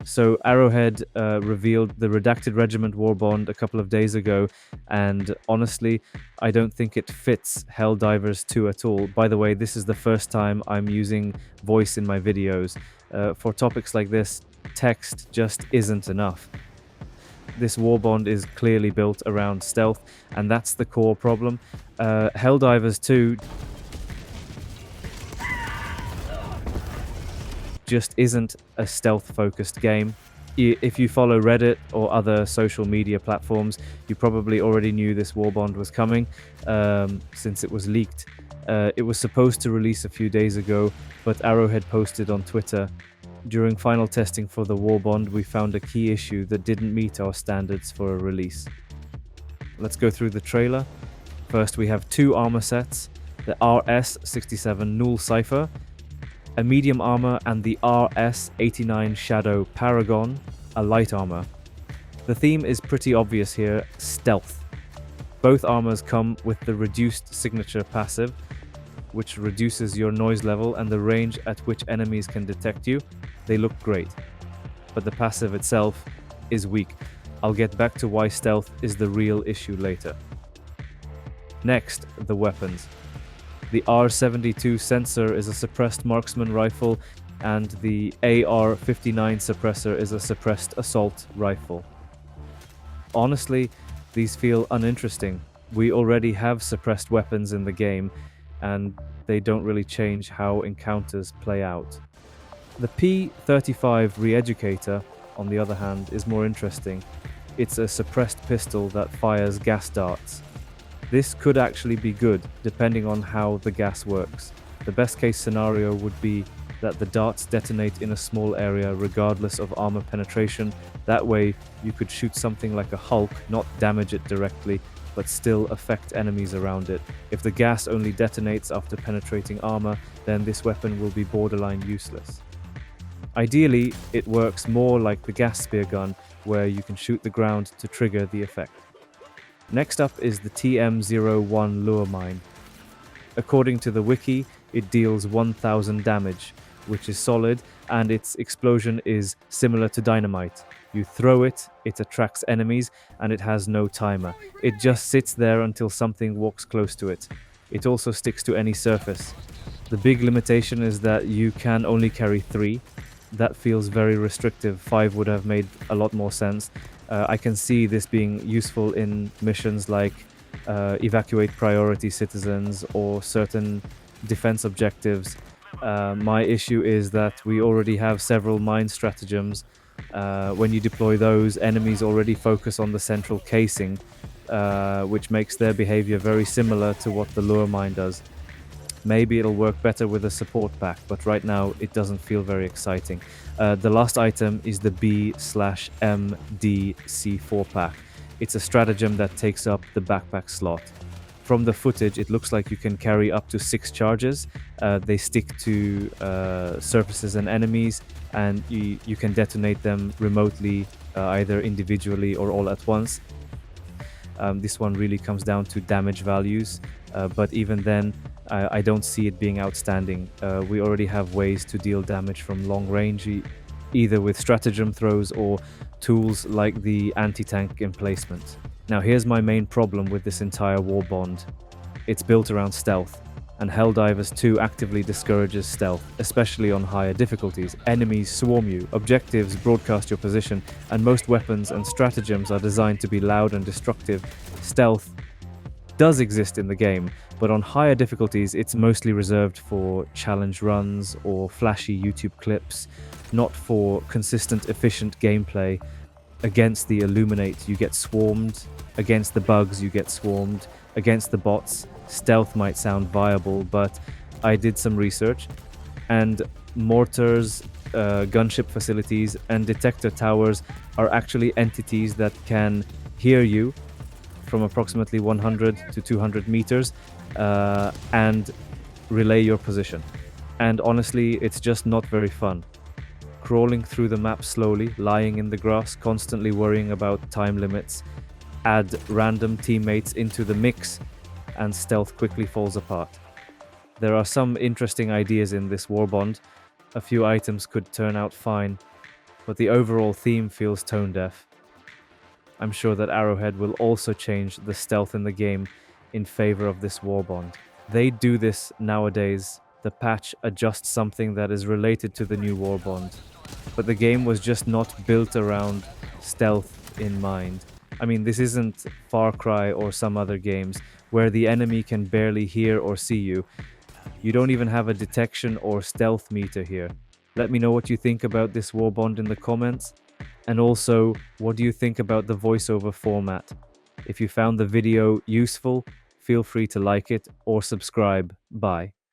So Arrowhead revealed the Redacted Regiment Warbond a couple of days ago, and honestly, I don't think it fits Helldivers 2 at all. By the way, this is the first time I'm using voice in my videos. For topics like this, text just isn't enough. This Warbond is clearly built around stealth, and that's the core problem. Helldivers 2 just isn't a stealth-focused game. If you follow Reddit or other social media platforms, you probably already knew this Warbond was coming, since it was leaked. It was supposed to release a few days ago, but Arrowhead posted on Twitter, "During final testing for the Warbond, we found a key issue that didn't meet our standards for a release." Let's go through the trailer. First, we have two armor sets, the RS-67 Null Cypher, a medium armor, and the RS-89 Shadow Paragon, a light armor. The theme is pretty obvious here: stealth. Both armors come with the reduced signature passive, which reduces your noise level and the range at which enemies can detect you. They look great, but the passive itself is weak. I'll get back to why stealth is the real issue later. Next, the weapons. The R72 sensor is a suppressed marksman rifle, and the AR-59 suppressor is a suppressed assault rifle. Honestly, these feel uninteresting. We already have suppressed weapons in the game, and they don't really change how encounters play out. The P-35 Reeducator, on the other hand, is more interesting. It's a suppressed pistol that fires gas darts. This could actually be good, depending on how the gas works. The best case scenario would be that the darts detonate in a small area regardless of armor penetration. That way, you could shoot something like a Hulk, not damage it directly, but still affect enemies around it. If the gas only detonates after penetrating armor, then this weapon will be borderline useless. Ideally, it works more like the gas spear gun, where you can shoot the ground to trigger the effect. Next up is the TM-01 Lure Mine. According to the wiki, it deals 1000 damage, which is solid, and its explosion is similar to dynamite. You throw it, it attracts enemies, and it has no timer. It just sits there until something walks close to it. It also sticks to any surface. The big limitation is that you can only carry 3. That feels very restrictive. 5 would have made a lot more sense. I can see this being useful in missions like evacuate priority citizens or certain defense objectives. My issue is that we already have several mine stratagems. When you deploy those, enemies already focus on the central casing, which makes their behavior very similar to what the lure mine does. Maybe it'll work better with a support pack, but right now it doesn't feel very exciting. The last item is the B/MDC4 pack. It's a stratagem that takes up the backpack slot. From the footage, it looks like you can carry up to 6 charges. They stick to surfaces and enemies, and you can detonate them remotely, either individually or all at once. This one really comes down to damage values, but even then, I don't see it being outstanding. We already have ways to deal damage from long range, either with stratagem throws or tools like the anti-tank emplacement. Now here's my main problem with this entire Warbond. It's built around stealth, and Helldivers 2 actively discourages stealth, especially on higher difficulties. Enemies swarm you, objectives broadcast your position, and most weapons and stratagems are designed to be loud and destructive. Stealth does exist in the game, but on higher difficulties it's mostly reserved for challenge runs or flashy YouTube clips, not for consistent, efficient gameplay. Against the Illuminate you get swarmed, against the bugs you get swarmed, against the bots stealth might sound viable, but I did some research, and mortars, gunship facilities, and detector towers are actually entities that can hear you from approximately 100 to 200 meters and relay your position. And honestly, it's just not very fun. Crawling through the map slowly, lying in the grass, constantly worrying about time limits, add random teammates into the mix, and stealth quickly falls apart. There are some interesting ideas in this Warbond. A few items could turn out fine, but the overall theme feels tone deaf. I'm sure that Arrowhead will also change the stealth in the game in favor of this Warbond. They do this nowadays. The patch adjusts something that is related to the new Warbond, but the game was just not built around stealth in mind. I mean, this isn't Far Cry or some other games where the enemy can barely hear or see you. You don't even have a detection or stealth meter here. Let me know what you think about this Warbond in the comments. And also, what do you think about the voiceover format? If you found the video useful, feel free to like it or subscribe. Bye.